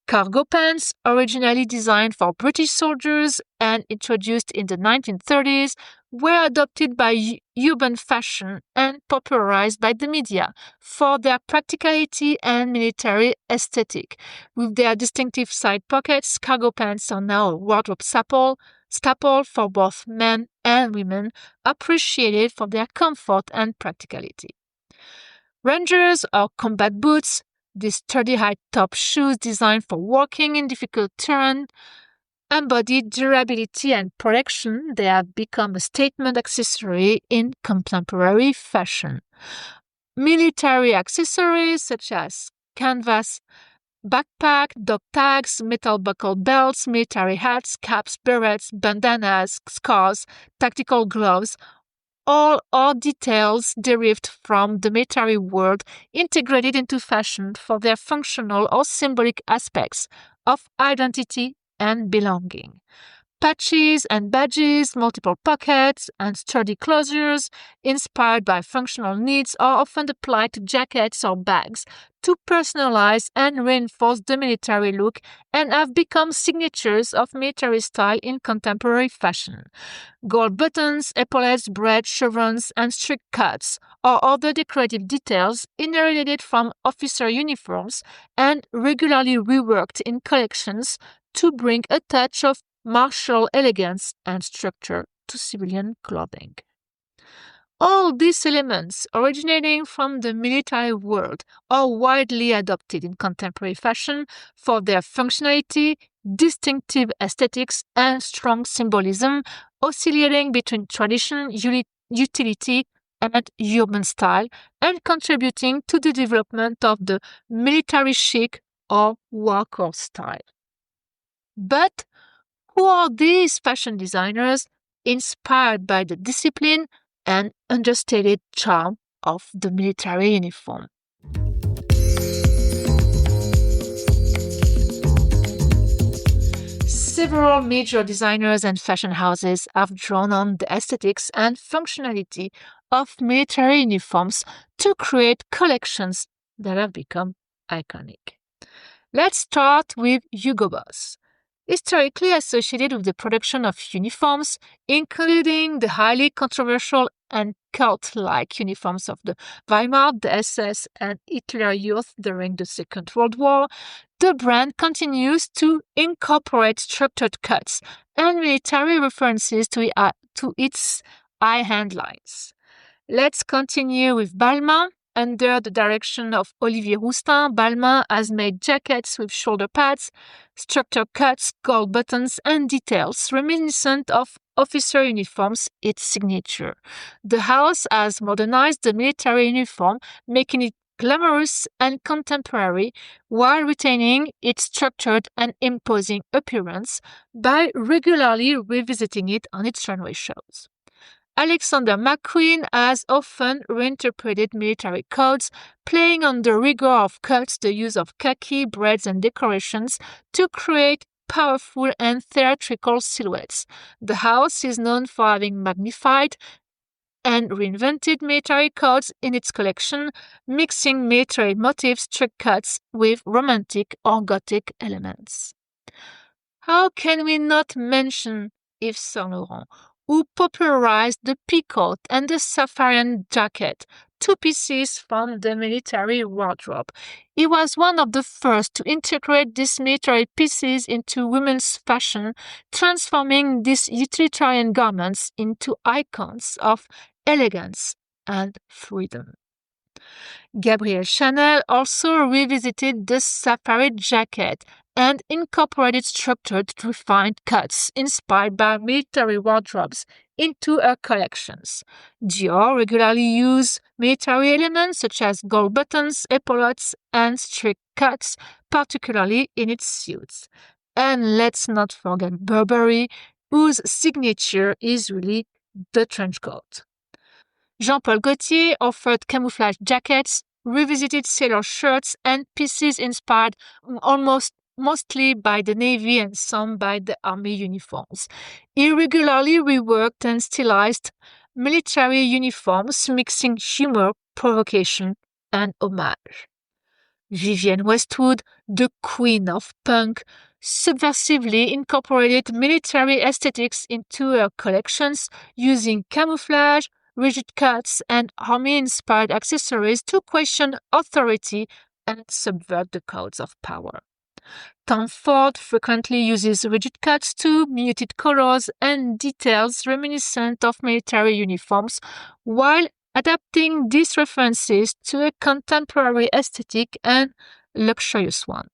Cargo pants, originally designed for British soldiers and introduced in the 1930s, were adopted by urban fashion and popularized by the media for their practicality and military aesthetic. With their distinctive side pockets, cargo pants are now a wardrobe staple for both men and women, appreciated for their comfort and practicality. Rangers or combat boots, these sturdy high-top shoes designed for walking in difficult terrain, embody durability and protection. They have become a statement accessory in contemporary fashion. Military accessories such as canvas backpack, dog tags, metal buckle belts, military hats, caps, berets, bandanas, scarves, tactical gloves, all are details derived from the military world, integrated into fashion for their functional or symbolic aspects of identity and belonging. Patches and badges, multiple pockets, and sturdy closures, inspired by functional needs, are often applied to jackets or bags to personalize and reinforce the military look and have become signatures of military style in contemporary fashion. Gold buttons, epaulets, braid, chevrons, and strict cuts are other decorative details inherited from officer uniforms and regularly reworked in collections to bring a touch of martial elegance and structure to civilian clothing. All these elements, originating from the military world, are widely adopted in contemporary fashion for their functionality, distinctive aesthetics, and strong symbolism, oscillating between tradition, utility, and urban style, and contributing to the development of the military chic or warcore style. But who are these fashion designers inspired by the discipline and understated charm of the military uniform? Several major designers and fashion houses have drawn on the aesthetics and functionality of military uniforms to create collections that have become iconic. Let's start with Hugo Boss. Historically associated with the production of uniforms, including the highly controversial and cult-like uniforms of the Weimar, the SS, and Hitler Youth during the Second World War, the brand continues to incorporate structured cuts and military references to its high-hand lines. Let's continue with Balmain. Under the direction of Olivier Rousteing, Balmain has made jackets with shoulder pads, structured cuts, gold buttons, and details reminiscent of officer uniforms, its signature. The house has modernized the military uniform, making it glamorous and contemporary while retaining its structured and imposing appearance by regularly revisiting it on its runway shows. Alexander McQueen has often reinterpreted military codes, playing on the rigor of cuts, the use of khaki, braids, and decorations to create powerful and theatrical silhouettes. The house is known for having magnified and reinvented military codes in its collection, mixing military motifs, trick cuts with romantic or gothic elements. How can we not mention Yves Saint Laurent, who popularized the peacoat and the Safarian jacket, two pieces from the military wardrobe. He was one of the first to integrate these military pieces into women's fashion, transforming these utilitarian garments into icons of elegance and freedom. Gabrielle Chanel also revisited the safari jacket and incorporated structured, refined cuts inspired by military wardrobes into her collections. Dior regularly used military elements such as gold buttons, epaulettes, and strict cuts, particularly in its suits. And let's not forget Burberry, whose signature is really the trench coat. Jean-Paul Gaultier offered camouflage jackets, revisited sailor shirts, and pieces inspired mostly by the Navy and some by the Army uniforms. He regularly reworked and stylized military uniforms, mixing humor, provocation, and homage. Vivienne Westwood, the queen of punk, subversively incorporated military aesthetics into her collections, using camouflage, rigid cuts, and army-inspired accessories to question authority and subvert the codes of power. Tom Ford frequently uses rigid cuts too, muted colors, and details reminiscent of military uniforms, while adapting these references to a contemporary aesthetic and luxurious one.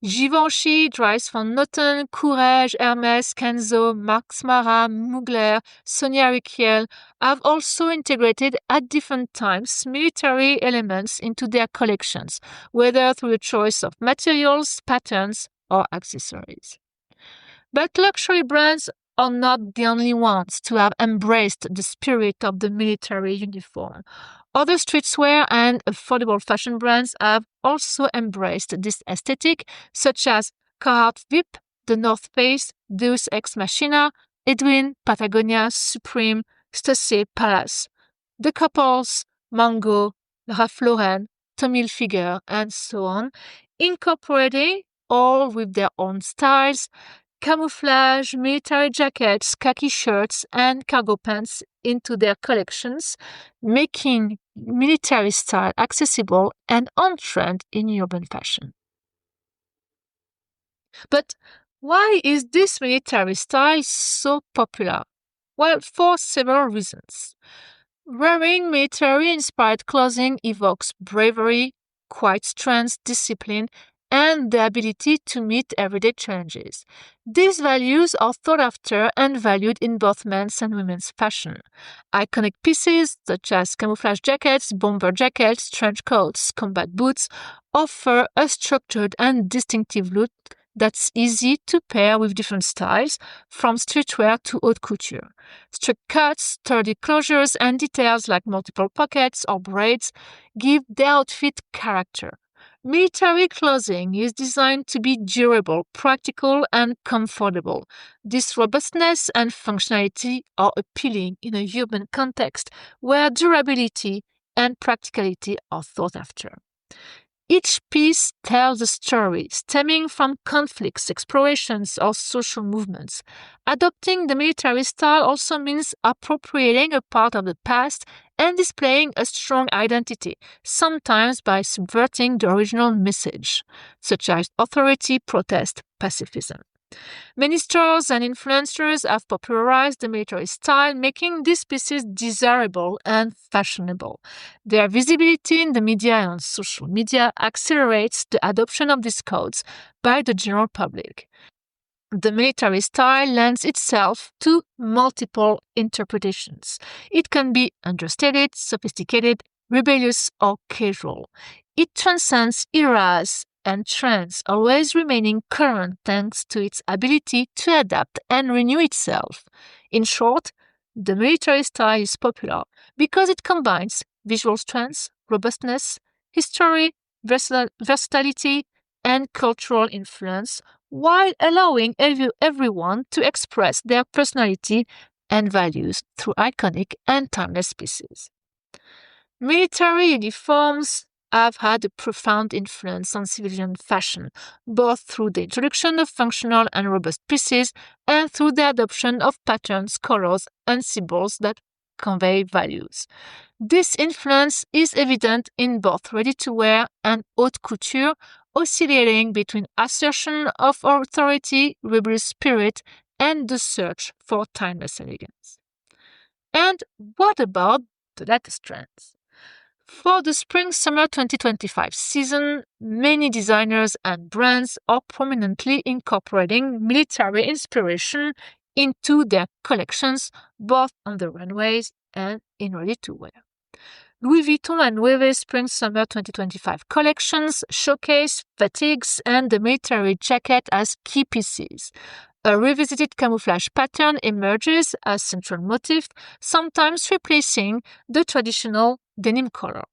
Givenchy, Dries van Noten, Courrèges, Hermès, Kenzo, Max Mara, Mugler, Sonia Rykiel have also integrated at different times military elements into their collections, whether through the choice of materials, patterns, or accessories. But luxury brands are not the only ones to have embraced the spirit of the military uniform. Other streetwear and affordable fashion brands have also embraced this aesthetic, such as Carhartt VIP, The North Face, Deus Ex Machina, Edwin, Patagonia, Supreme, Stussy, Palace. The couples, Mango, Ralph Lauren, Tommy Hilfiger, and so on, incorporating, all with their own styles, camouflage, military jackets, khaki shirts, and cargo pants into their collections, making military style accessible and on trend in urban fashion. But why is this military style so popular? Well, for several reasons. Wearing military-inspired clothing evokes bravery, quiet strength, discipline, and the ability to meet everyday challenges. These values are sought after and valued in both men's and women's fashion. Iconic pieces such as camouflage jackets, bomber jackets, trench coats, combat boots offer a structured and distinctive look that's easy to pair with different styles, from streetwear to haute couture. Strict cuts, sturdy closures, and details like multiple pockets or braids give the outfit character. Military clothing is designed to be durable, practical, and comfortable. This robustness and functionality are appealing in a urban context where durability and practicality are sought after. Each piece tells a story stemming from conflicts, explorations, or social movements. Adopting the military style also means appropriating a part of the past and displaying a strong identity, sometimes by subverting the original message, such as authority, protest, pacifism. Many stars and influencers have popularized the military style, making these pieces desirable and fashionable. Their visibility in the media and on social media accelerates the adoption of these codes by the general public. The military style lends itself to multiple interpretations. It can be understated, sophisticated, rebellious, or casual. It transcends eras and trends, always remaining current thanks to its ability to adapt and renew itself. In short, the military style is popular because it combines visual strength, robustness, history, versatility, and cultural influence, while allowing everyone to express their personality and values through iconic and timeless pieces. Military uniforms have had a profound influence on civilian fashion, both through the introduction of functional and robust pieces and through the adoption of patterns, colors, and symbols that convey values. This influence is evident in both ready-to-wear and haute couture, oscillating between assertion of authority, rebellious spirit, and the search for timeless elegance. And what about the latest trends? For the spring-summer 2025 season, many designers and brands are prominently incorporating military inspiration into their collections, both on the runways and in ready-to-wear. Louis Vuitton and Loewe Spring-Summer 2025 collections showcase fatigues and the military jacket as key pieces. A revisited camouflage pattern emerges as central motif, sometimes replacing the traditional denim color.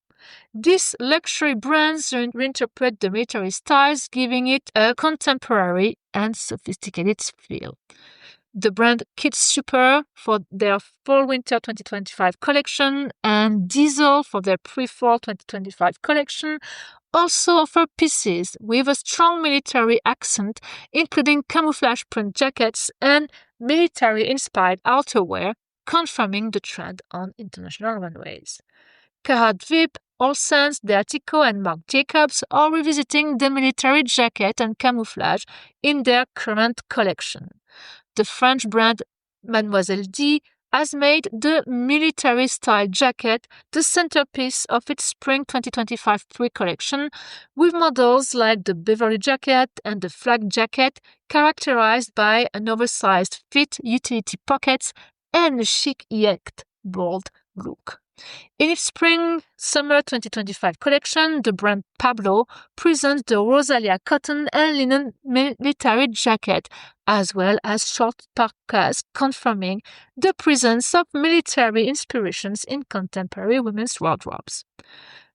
These luxury brands reinterpret the military styles, giving it a contemporary and sophisticated feel. The brand Kit Super for their Fall-Winter 2025 collection and Diesel for their Pre-Fall 2025 collection also offer pieces with a strong military accent, including camouflage print jackets and military-inspired outerwear, confirming the trend on international runways. Carhartt Vip, Olsen's, Deatico, and Marc Jacobs are revisiting the military jacket and camouflage in their current collection. The French brand Mademoiselle D has made the military-style jacket the centerpiece of its Spring 2025 pre-collection, with models like the Beverly jacket and the Flag jacket characterized by an oversized fit, utility pockets, and a chic yet bold look. In its Spring-Summer 2025 collection, the brand Pablo presents the Rosalia cotton and linen military jacket, as well as short parkas, confirming the presence of military inspirations in contemporary women's wardrobes.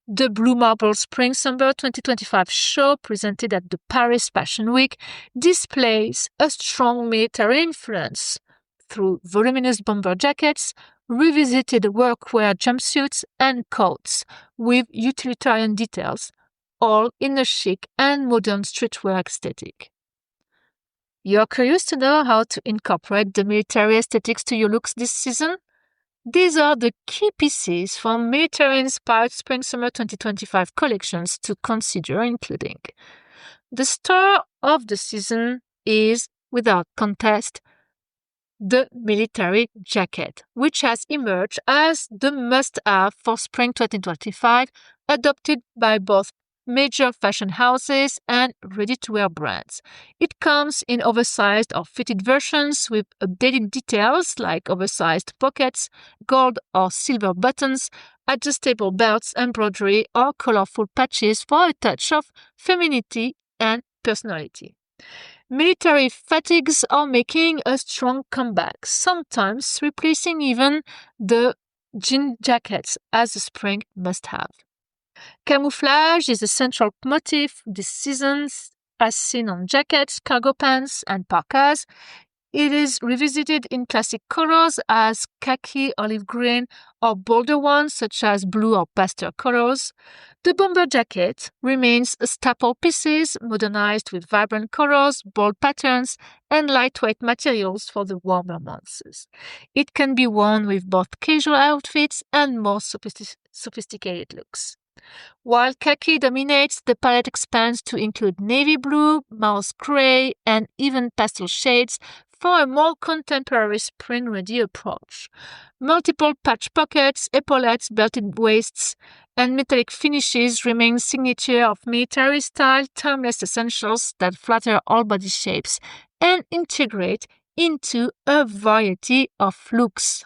The Blue Marble Spring-Summer 2025 show, presented at the Paris Fashion Week, displays a strong military influence through voluminous bomber jackets, revisited workwear jumpsuits, and coats with utilitarian details, all in a chic and modern streetwear aesthetic. You're curious to know how to incorporate the military aesthetics to your looks this season? These are the key pieces from military-inspired Spring-Summer 2025 collections to consider including. The star of the season is, without contest, the military jacket, which has emerged as the must-have for Spring 2025, adopted by both major fashion houses and ready-to-wear brands. It comes in oversized or fitted versions with updated details like oversized pockets, gold or silver buttons, adjustable belts, embroidery, or colorful patches for a touch of femininity and personality. Military fatigues are making a strong comeback, sometimes replacing even the jean jackets as a spring must-have. Camouflage is a central motif this season, as seen on jackets, cargo pants, and parkas. It is revisited in classic colors as khaki, olive green, or bolder ones such as blue or pastel colors. The bomber jacket remains a staple piece, modernized with vibrant colors, bold patterns, and lightweight materials for the warmer months. It can be worn with both casual outfits and more sophisticated looks. While khaki dominates, the palette expands to include navy blue, mouse gray, and even pastel shades for a more contemporary spring-ready approach. Multiple patch pockets, epaulettes, belted waists, and metallic finishes remain signature of military-style timeless essentials that flatter all body shapes and integrate into a variety of looks.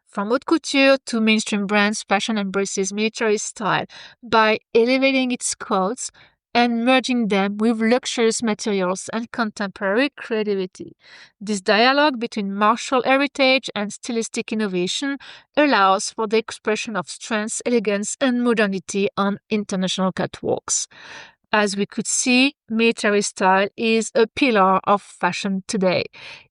From haute couture to mainstream brands, fashion embraces military style by elevating its codes and merging them with luxurious materials and contemporary creativity. This dialogue between martial heritage and stylistic innovation allows for the expression of strength, elegance, and modernity on international catwalks. As we could see, military style is a pillar of fashion today.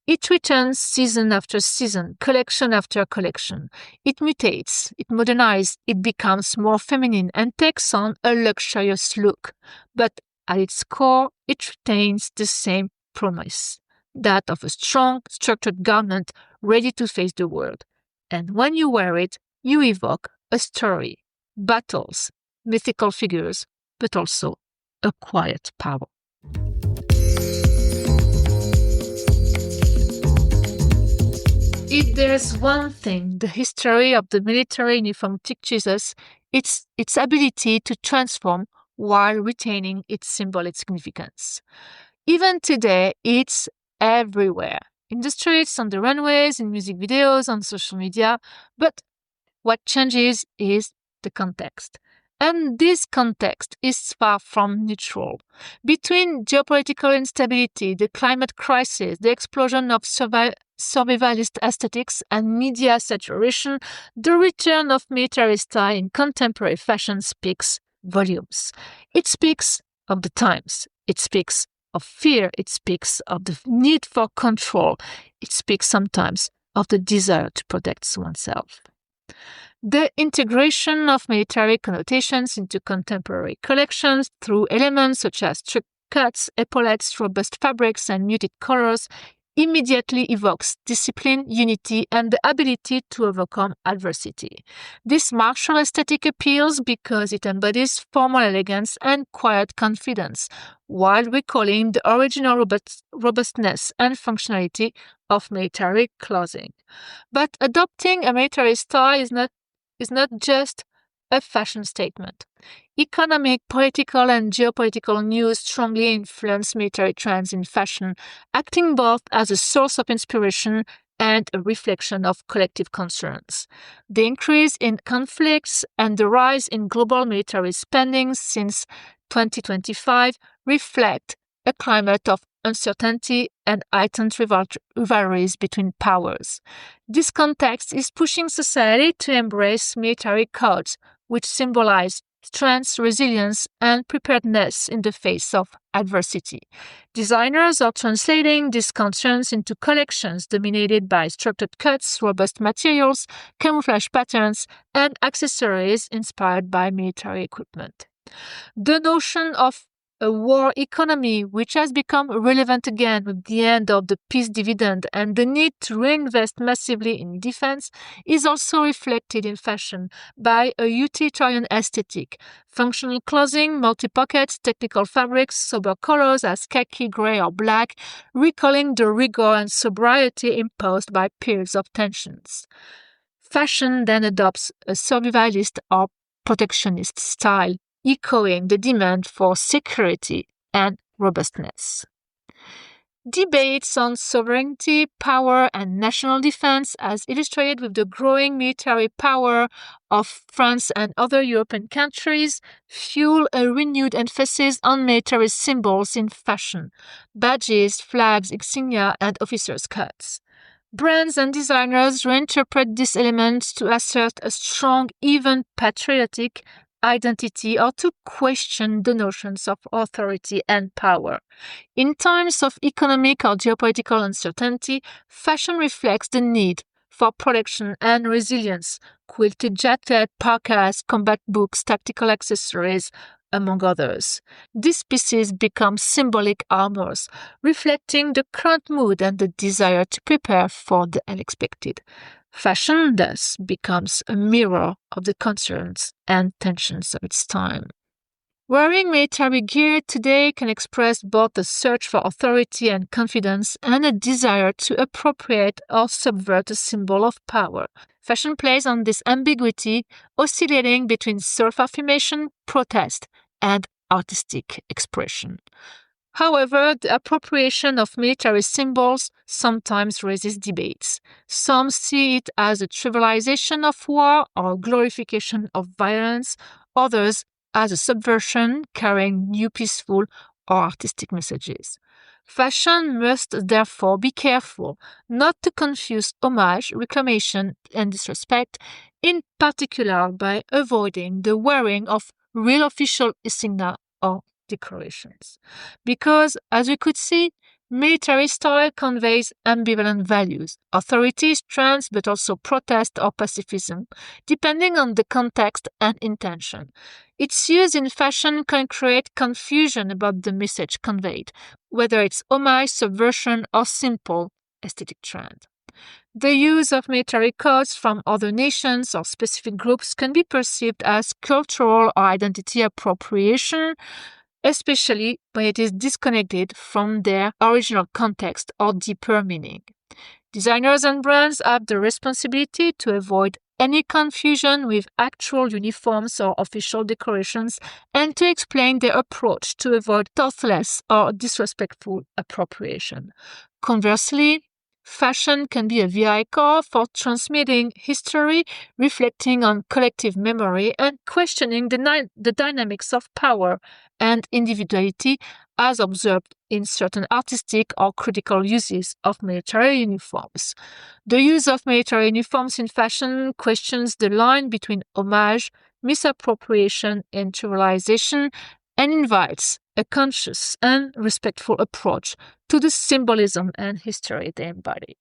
It returns season after season, collection after collection. It mutates, it modernizes, it becomes more feminine and takes on a luxurious look. But at its core, it retains the same promise, that of a strong, structured garment ready to face the world. And when you wear it, you evoke a story, battles, mythical figures, but also a quiet power. If there's one thing the history of the military uniform teaches us, it's its ability to transform while retaining its symbolic significance. Even today, it's everywhere. In the streets, on the runways, in music videos, on social media. But what changes is the context. And this context is far from neutral. Between geopolitical instability, the climate crisis, the explosion of survivalist aesthetics, and media saturation, the return of military style in contemporary fashion speaks volumes. It speaks of the times. It speaks of fear. It speaks of the need for control. It speaks sometimes of the desire to protect oneself. The integration of military connotations into contemporary collections through elements such as trick cuts, epaulettes, robust fabrics, and muted colors immediately evokes discipline, unity, and the ability to overcome adversity. This martial aesthetic appeals because it embodies formal elegance and quiet confidence, while recalling the original robustness and functionality of military clothing. But adopting a military style is not just a fashion statement. Economic, political, and geopolitical news strongly influence military trends in fashion, acting both as a source of inspiration and a reflection of collective concerns. The increase in conflicts and the rise in global military spending since 2025 reflect a climate of uncertainty and heightened rivalries between powers. This context is pushing society to embrace military codes, which symbolize strength, resilience, and preparedness in the face of adversity. Designers are translating these concerns into collections dominated by structured cuts, robust materials, camouflage patterns, and accessories inspired by military equipment. The notion of a war economy, which has become relevant again with the end of the peace dividend and the need to reinvest massively in defense, is also reflected in fashion by a utilitarian aesthetic. Functional clothing, multi-pockets, technical fabrics, sober colors as khaki, gray, or black, recalling the rigor and sobriety imposed by periods of tensions. Fashion then adopts a survivalist or protectionist style, echoing the demand for security and robustness. Debates on sovereignty, power, and national defense, as illustrated with the growing military power of France and other European countries, fuel a renewed emphasis on military symbols in fashion, badges, flags, insignia, and officers' cuts. Brands and designers reinterpret these elements to assert a strong, even patriotic identity or to question the notions of authority and power. In times of economic or geopolitical uncertainty, fashion reflects the need for protection and resilience. Quilted jacket, parkas, combat boots, tactical accessories, among others. These pieces become symbolic armors, reflecting the current mood and the desire to prepare for the unexpected. Fashion thus becomes a mirror of the concerns and tensions of its time. Wearing military gear today can express both a search for authority and confidence and a desire to appropriate or subvert a symbol of power. Fashion plays on this ambiguity, oscillating between self-affirmation, protest, and artistic expression. However, the appropriation of military symbols sometimes raises debates. Some see it as a trivialization of war or a glorification of violence, others as a subversion carrying new peaceful or artistic messages. Fashion must therefore be careful not to confuse homage, reclamation, and disrespect, in particular by avoiding the wearing of real official insignia or decorations. Because, as we could see, military style conveys ambivalent values. Authority, strength, but also protest or pacifism, depending on the context and intention. Its use in fashion can create confusion about the message conveyed, whether it's homage, subversion, or simple aesthetic trend. The use of military codes from other nations or specific groups can be perceived as cultural or identity appropriation, especially when it is disconnected from their original context or deeper meaning. Designers and brands have the responsibility to avoid any confusion with actual uniforms or official decorations and to explain their approach to avoid thoughtless or disrespectful appropriation. Conversely, fashion can be a vehicle for transmitting history, reflecting on collective memory, and questioning the dynamics of power and individuality as observed in certain artistic or critical uses of military uniforms. The use of military uniforms in fashion questions the line between homage, misappropriation, and trivialization, and invites a conscious and respectful approach to the symbolism and history they embody.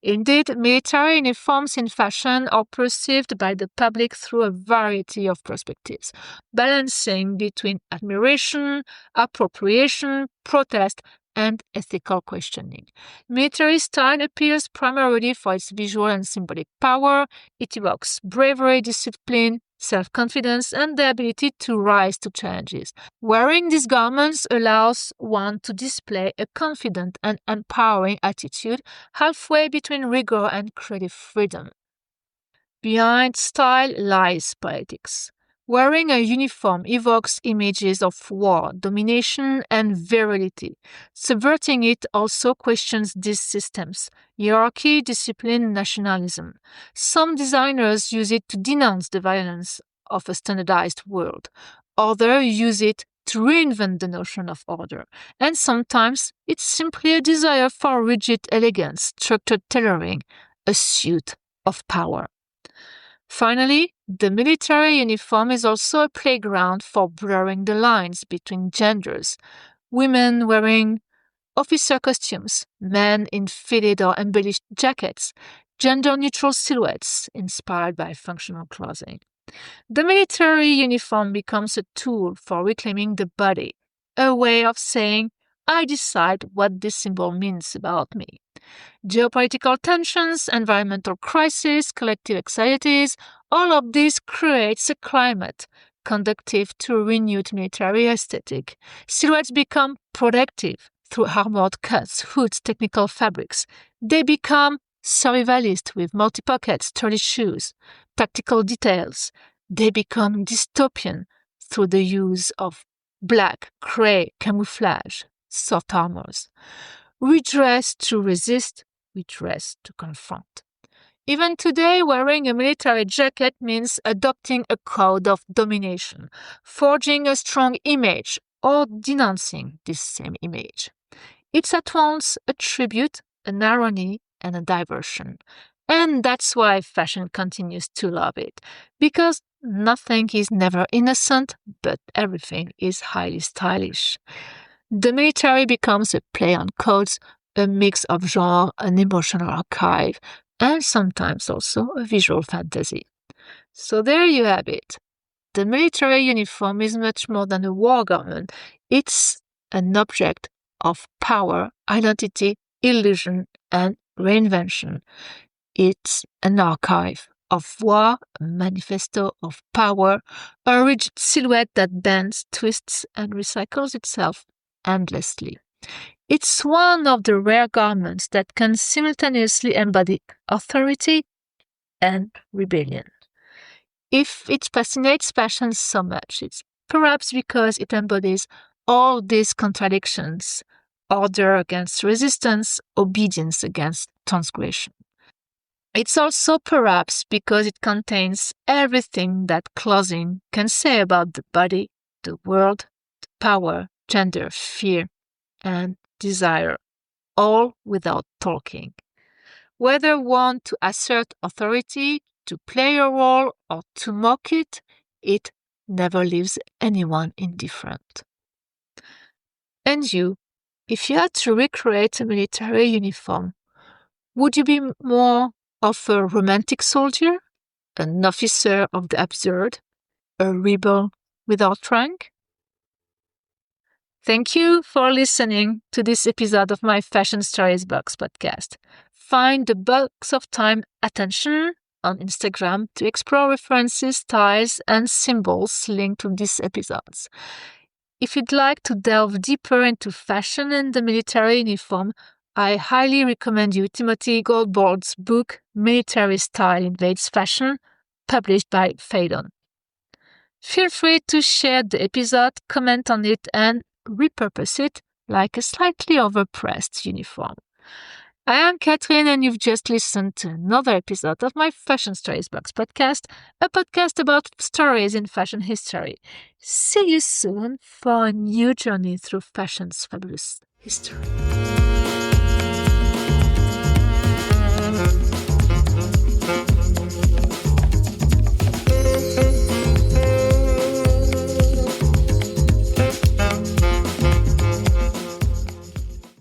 Indeed, military uniforms in fashion are perceived by the public through a variety of perspectives, balancing between admiration, appropriation, protest, and ethical questioning. Military style appeals primarily for its visual and symbolic power. It evokes bravery, discipline, self-confidence, and the ability to rise to challenges. Wearing these garments allows one to display a confident and empowering attitude halfway between rigor and creative freedom. Behind style lies politics. Wearing a uniform evokes images of war, domination, and virility. Subverting it also questions these systems: hierarchy, discipline, nationalism. Some designers use it to denounce the violence of a standardized world. Others use it to reinvent the notion of order. And sometimes it's simply a desire for rigid elegance, structured tailoring, a suit of power. Finally, the military uniform is also a playground for blurring the lines between genders. Women wearing officer costumes, men in fitted or embellished jackets, gender-neutral silhouettes inspired by functional clothing. The military uniform becomes a tool for reclaiming the body, a way of saying, I decide what this symbol means about me. Geopolitical tensions, environmental crises, collective anxieties, all of this creates a climate conducive to a renewed military aesthetic. Silhouettes become protective through armored cuts, hoods, technical fabrics. They become survivalist with multi-pocket, sturdy shoes, practical details. They become dystopian through the use of black, gray, camouflage, soft armors. We dress to resist, we dress to confront. Even today, wearing a military jacket means adopting a code of domination, forging a strong image, or denouncing this same image. It's at once a tribute, an irony, and a diversion. And that's why fashion continues to love it, because Nothing is never innocent, but everything is highly stylish. The military becomes a play on codes, a mix of genre, an emotional archive, and sometimes also a visual fantasy. So there you have it. The military uniform is much more than a war garment. It's an object of power, identity, illusion, and reinvention. It's an archive of war, a manifesto of power, a rigid silhouette that bends, twists, and recycles itself endlessly. It's one of the rare garments that can simultaneously embody authority and rebellion. If it fascinates fashion so much, it's perhaps because it embodies all these contradictions: order against resistance, obedience against transgression. It's also perhaps because it contains everything that clothing can say about the body, the world, the power, gender, fear, and desire, all without talking. Whether worn to assert authority, to play a role, or to mock it, it never leaves anyone indifferent. And you, if you had to recreate a military uniform, would you be more of a romantic soldier, an officer of the absurd, a rebel without rank? Thank you for listening to this episode of my Fashion Stories Box podcast. Find the Box of Time Attention on Instagram to explore references, styles, and symbols linked to these episodes. If you'd like to delve deeper into fashion and the military uniform, I highly recommend you Timothy Goldberg's book Military Style Invades Fashion, published by Phaidon. Feel free to share the episode, comment on it, and repurpose it like a slightly overpressed uniform. I am Catherine, and you've just listened to another episode of my Fashion Stories Box podcast, a podcast about stories in fashion history. See you soon for a new journey through fashion's fabulous history.